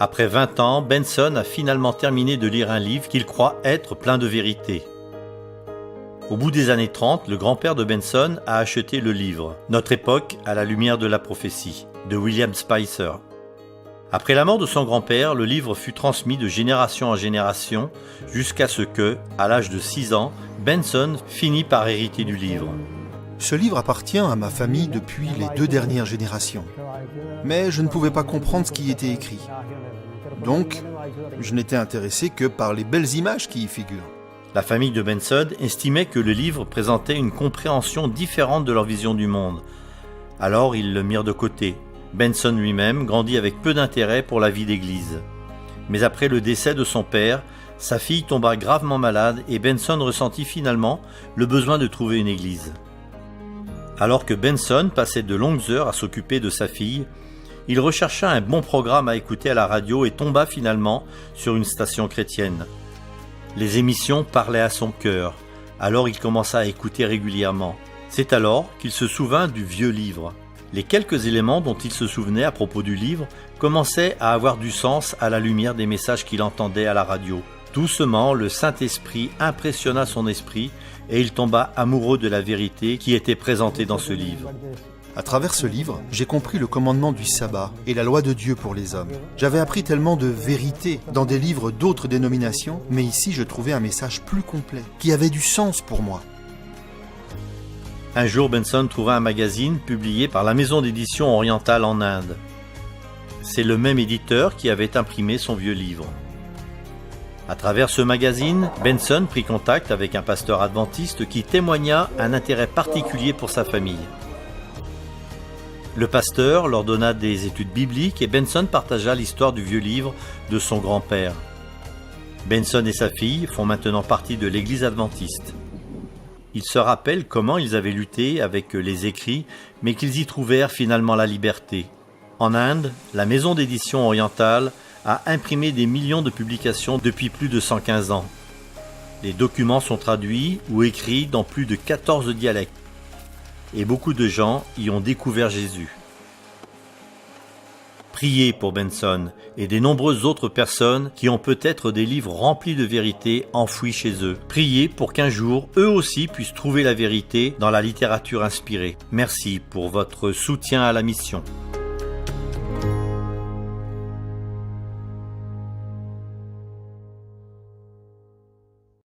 Après 20 ans, Benson a finalement terminé de lire un livre qu'il croit être plein de vérité. Au bout des années 30, le grand-père de Benson a acheté le livre « Notre époque à la lumière de la prophétie » de William Spicer. Après la mort de son grand-père, le livre fut transmis de génération en génération jusqu'à ce que, à l'âge de 6 ans, Benson finit par hériter du livre. Ce livre appartient à ma famille depuis les 2 dernières générations. Mais je ne pouvais pas comprendre ce qui était écrit. Donc, je n'étais intéressé que par les belles images qui y figurent. La famille de Benson estimait que le livre présentait une compréhension différente de leur vision du monde. Alors ils le mirent de côté. Benson lui-même grandit avec peu d'intérêt pour la vie d'église. Mais après le décès de son père, sa fille tomba gravement malade et Benson ressentit finalement le besoin de trouver une église. Alors que Benson passait de longues heures à s'occuper de sa fille, il rechercha un bon programme à écouter à la radio et tomba finalement sur une station chrétienne. Les émissions parlaient à son cœur, alors il commença à écouter régulièrement. C'est alors qu'il se souvint du vieux livre. Les quelques éléments dont il se souvenait à propos du livre commençaient à avoir du sens à la lumière des messages qu'il entendait à la radio. Doucement, le Saint-Esprit impressionna son esprit et il tomba amoureux de la vérité qui était présentée dans ce livre. À travers ce livre, j'ai compris le commandement du sabbat et la loi de Dieu pour les hommes. J'avais appris tellement de vérité dans des livres d'autres dénominations, mais ici je trouvais un message plus complet, qui avait du sens pour moi. Un jour, Benson trouva un magazine publié par la maison d'édition orientale en Inde. C'est le même éditeur qui avait imprimé son vieux livre. À travers ce magazine, Benson prit contact avec un pasteur adventiste qui témoigna un intérêt particulier pour sa famille. Le pasteur leur donna des études bibliques et Benson partagea l'histoire du vieux livre de son grand-père. Benson et sa fille font maintenant partie de l'église adventiste. Ils se rappellent comment ils avaient lutté avec les écrits, mais qu'ils y trouvèrent finalement la liberté. En Inde, la maison d'édition orientale a imprimé des millions de publications depuis plus de 115 ans. Les documents sont traduits ou écrits dans plus de 14 dialectes. Et beaucoup de gens y ont découvert Jésus. Priez pour Benson et des nombreuses autres personnes qui ont peut-être des livres remplis de vérité enfouis chez eux. Priez pour qu'un jour, eux aussi puissent trouver la vérité dans la littérature inspirée. Merci pour votre soutien à la mission.